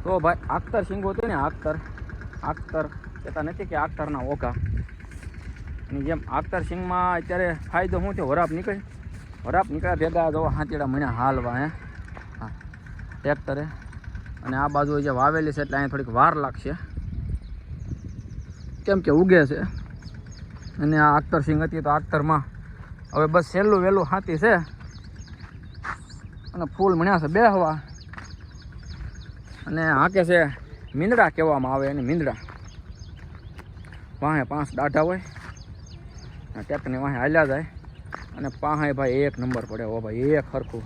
તો ભાઈ આખતર સિંગો હતું ને આખતર કહેતા નથી કે આખતરના ઓઘા એની જેમ આખતર સિંગમાં અત્યારે ફાયદો શું થયો? વરાપ નીકળ્યા ભેગા જો હાથીડા મણ્યા હાલવા હે હા ટ્રેક્ટરે. અને આ બાજુ જે વાવેલી છે એટલે અહીંયા થોડીક વાર લાગશે કેમ કે ઉગે છે. અને આ આખતર સિંગ હતી તો આખતરમાં હવે બસ સહેલું વહેલું હાથી છે અને ફૂલ મણ્યા છે બેહવા. અને હાકે છે મીંદડા કહેવામાં આવે એને મીંદડા. વાહે 5 દાઢા હોય ટ્રેક્ટરની વાહે હાલ્યા જાય અને પાહે ભાઈ એક નંબર પડે. હો ભાઈ એક સરખું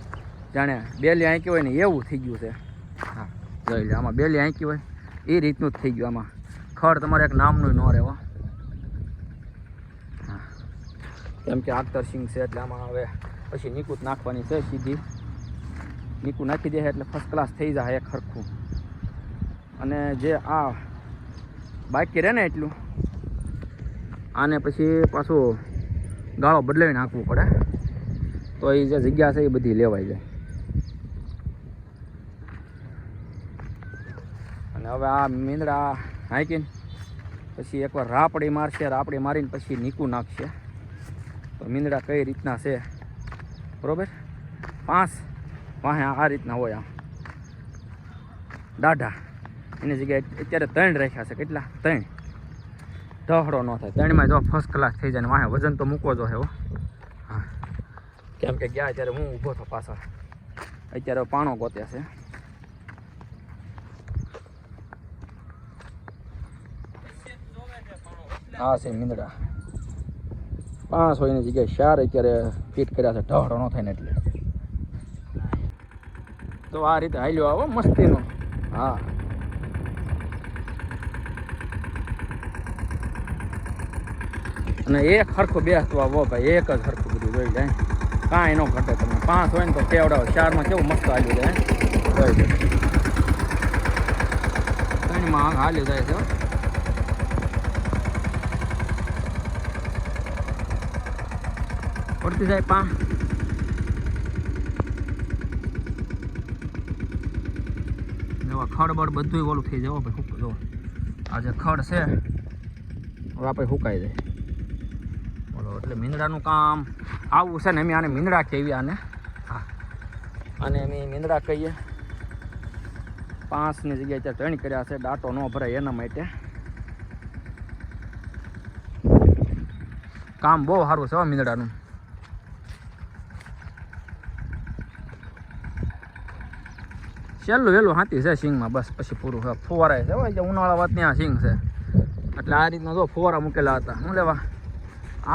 જાણે બેલી આંકી હોય ને એવું થઈ ગયું છે. હા જોઈ લે આમાં બેલી આંકી હોય એ રીતનું જ થઈ ગયું. આમાં ખડ તમારે એક નામનું ન રહેવા. હા કેમ કે આખતર સિંગ છે એટલે આમાં હવે પછી નીકુત નાખવાની છે સીધી. નીકું નાખી દે એટલે ફર્સ્ટ ક્લાસ થઈ જાય એક સરખું. અને જે આ બાકી રહે ને એટલું આને પછી પાછું ગાળો બદલાવી નાખવું પડે તો એ જે જગ્યા છે એ બધી લેવાઈ જાય. અને હવે આ મીંદડા હાંકીને પછી એકવાર રાપડી મારશે. રાપડી મારીને પછી નીકું નાખશે. તો મીંદડા કઈ રીતના છે બરાબર. 5 વાહે આ રીતના હોય આમ દાઢા. એની જગ્યાએ અત્યારે 3 રાખ્યા છે. કેટલા? 3. ઢહડો ન થાય. 3માં જો ફર્સ્ટ ક્લાસ થઈ જાય. ને વાહે વજન તો મૂકવો જો હે હો. હા કેમ કે ગયા ત્યારે હું ઊભો હતો પાછળ. અત્યારે પાણો ગોત્યા છે. હા છે મીંદડા 5 હોય એની જગ્યાએ 4 અત્યારે ફિટ કર્યા છે. ઢહડો ન થાય ને એટલે. તો આ રીતે હાલ્યો આવો મસ્તીનો. હા અને એક સરખું બેસતું આવો ભાઈ. એક જ સરખું બધું જોઈ જાય કાંઈ ન ઘટે. તમે 5 હોય ને તો કેવડાવો. 4માં કેવું મસ્ત હાલ્યું જાય જોઈ જાય. 3માં હાલ્યું જાય છે. પડતી જાય 5. ખડ બળ બધું ઓલું થઈ જાય ભાઈ. જો આ જે ખડ છે હવે આપણે સુકાઈ જાય બોલો. એટલે મીંદડાનું કામ આવું છે ને. અમે આને મીંદડા કહેવી આને. હા અને અમે મીંદડા કહીએ. 5ની જગ્યાએ 3 કર્યા છે. દાંટો ન ભરાય એના માટે. કામ બહુ સારું છે મીંદડાનું. સહેલું વહેલું હાથી છે સિંગમાં. બસ પછી પૂરું છે. ફુવારા છે હોય ઉનાળા વાત ત્યાં સિંગ છે એટલે આ રીતના જો ફુવારા મૂકેલા હતા. હું લેવા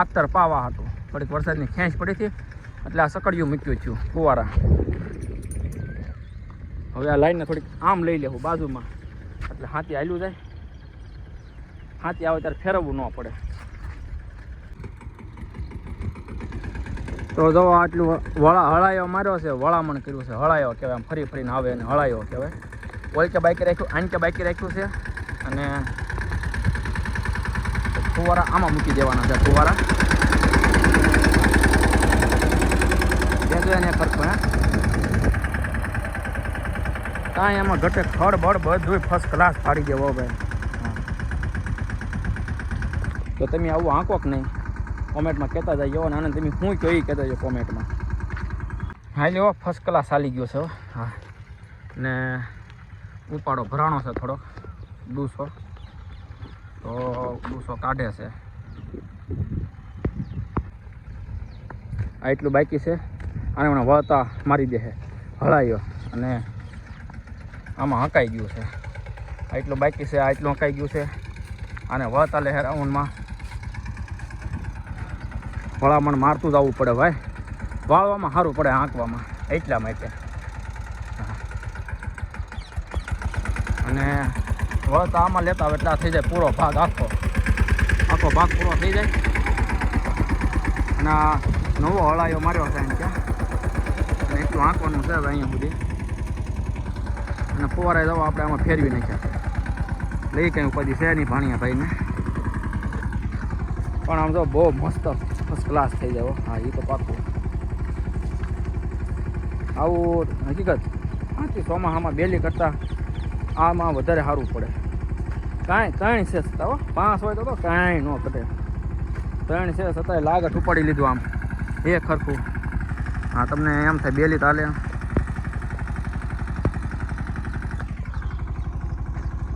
આખતર પાવા હતું. થોડીક વરસાદની ખેંચ પડી હતી એટલે આ સકડિયું મૂક્યું છું ફુવારા. હવે આ લાઈનને થોડીક આમ લઈ લેવું બાજુમાં એટલે હાથી હાલ્યું જાય. હાથી આવે ત્યારે ફેરવવું ન પડે. તો જો આટલું હળાયો માર્યો છે. વળામણ કર્યું છે. હળાયો કહેવાય. આમ ફરી ફરીને આવે અને હળાયો કહેવાય. ઓલ કે બાઈકે રાખ્યું આન કે બાઈકે રાખ્યું છે. અને ફુવારા આમાં મૂકી દેવાના છે. ફુવારા એને ફરક હે કાંઈ એમાં ઘટે. ખડ બળ બધું ફર્સ્ટ ક્લાસ ફાડી દેવો ભાઈ. તો તમે આવું આંકો કે નહીં કોમેન્ટમાં કહેતા જાય. અને આનંદ તમે શું કહો એ કહેતા જાય કોમેન્ટમાં. હા લ્યો ફર્સ્ટ ક્લાસ ચાલી ગયો છે. હા ને ઉપાડો ભરાણો છે થોડોક 200. તો 200 કાઢે છે. આ એટલું બાકી છે. આને મને વળતા મારી દે હળાયો અને આમાં હકાઈ ગયું છે. આ એટલું બાકી છે. આ એટલું હકાઈ ગયું છે. આને વળતા લે રાઉન્ડમાં ભલામણ મારતું જ આવવું પડે ભાઈ. વાળવામાં સારું પડે આંકવામાં એટલા માટે. અને વળતા આમાં લેતા આવે એટલે થઈ જાય પૂરો ભાગ. આખો ભાગ પૂરો થઈ જાય. અને આ નવો હળાયો માર્યો છે એમ ક્યાં એટલું આંકવાનું છે હવે અહીંયા સુધી. અને ફુવારાએ જવા આપણે આમાં ફેરવી નાખ્યા. લઈ કંઈ ઉપાધિ છે નહીં ભાણિયા ભાઈને. પણ આમ તો બહુ મસ્ત ફર્સ્ટ ક્લાસ થઈ જાય. હા એ તો પાકું. આવું હકીકત આથી ચોમાસામાં બેલી કરતાં આમાં વધારે સારું પડે. કાંઈ 3 છે છતાં હો, 5 હોય તો કાંઈ ન કટે. 3 છે છતાંય લાગટ ઉપાડી લીધું આમ એ ખરખું. હા, તમને એમ થાય બેલી તાલે.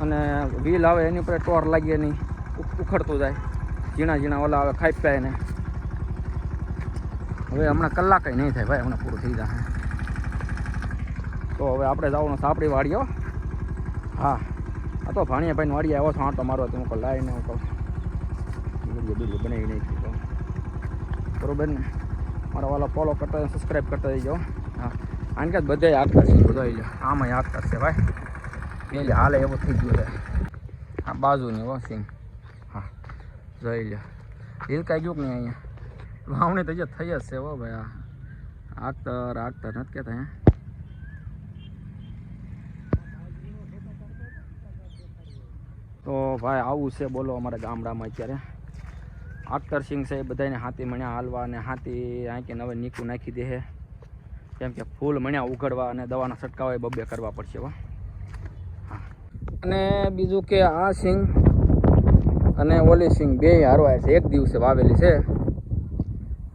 અને વ્હીલ આવે એની ઉપર ટોર લાગીએ નહીં, ઉખડતું જાય. ઝીણા ઝીણા ઓલા આવે ખાઈ પાય ને. હવે હમણાં કલાક નહીં થાય ભાઈ, હમણાં પૂરું થઈ જશે. તો હવે આપણે જવાનું સાપડી વાડીઓ. હા, આ તો ભાણિયાભાઈને વાડીએ આવ્યો છો આંટો મારવા. હું કહું લાવીને હું કહું વિડીયો બનાવી નાખી બરોબર ને. મારા વાલા ફોલો કરતા સબસ્ક્રાઈબ કરતા જઈજો. હા, આને કે બધે આગતા છે, જોઈ લો આમાં આગતા છે ભાઈ. એટલે હાલે એવું થઈ ગયું છે. આ બાજુની વોશિંગ. હા, જોઈ લો હિલકાઈ ગયું કે નહીં અહીંયા. વાવણી તો જે થઈ જ છે હો ભાઈ. આગતર નથી કહેતા હે. તો ભાઈ આવું છે બોલો અમારા ગામડામાં અત્યારે. આગતર સિંગ છે એ બધાને હાથી મણ્યા હાલવા, અને હાથી આંકી હવે નીકું નાખી દે છે. કેમ કે ફૂલ મણ્યા ઉઘડવા અને દવાના છંટકાવ બબ્બે કરવા પડશે. હા, અને બીજું કે આ સિંગ અને ઓલી સિંગ બે હારવાય છે, એક દિવસે વાવેલી છે.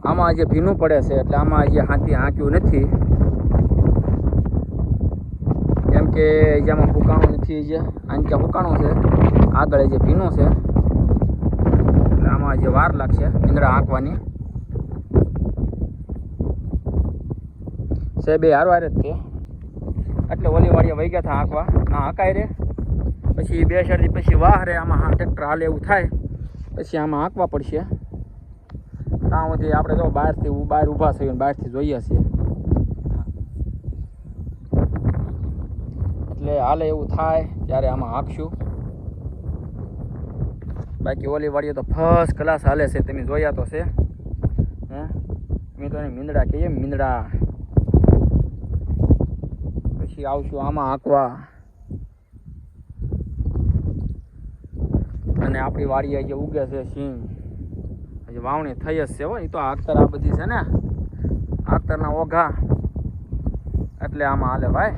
આમાં જે ભીનું પડે છે એટલે આમાં જે હાથી હાંક્યું નથી. કેમ કે જેમાં ફૂકાણું નથી, જે આંકે ફૂકાણું છે, આગળ જે ભીનું છે એટલે આમાં જે વાર લાગશે મીંદડા હાંકવાની. છે બે હારવાર જ તે. એટલે ઓલી વાડીએ વહી ગયા હતા હાંકવા, ના હાંકાય રે. પછી 2 શરદી પછી વાહ રે, આમાં ટ્રેક્ટર હાલે એવું થાય પછી આમાં હાંકવા પડશે. ત્યાં સુધી આપણે જો બહાર ઊભા થઈએ, બહારથી જોઈએ છીએ એટલે હાલે એવું થાય ત્યારે આમાં હાંકશું. બાકી ઓલી વાડીએ તો ફર્સ્ટ ક્લાસ હાલે છે, તમે જોયા તો છે. હે, મેં તો એને મીંદડા કહીએ, મીંદડા. પછી આવશું આમાં હાંકવા. અને આપણી વાડીએ જે ઉગે છે સિંગ, હજી વાવણી થઈ જ છે હો. એ તો આગતર આ બધી છે ને, આગતરના ઓઘા એટલે આમાં હાલે ભાઈ.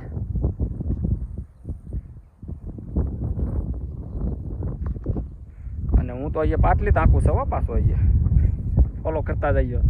અને હું તો અહીંયા પાટલી તાંકું છું હો પાછો. અહીંયા ફોલો કરતા જઈજો.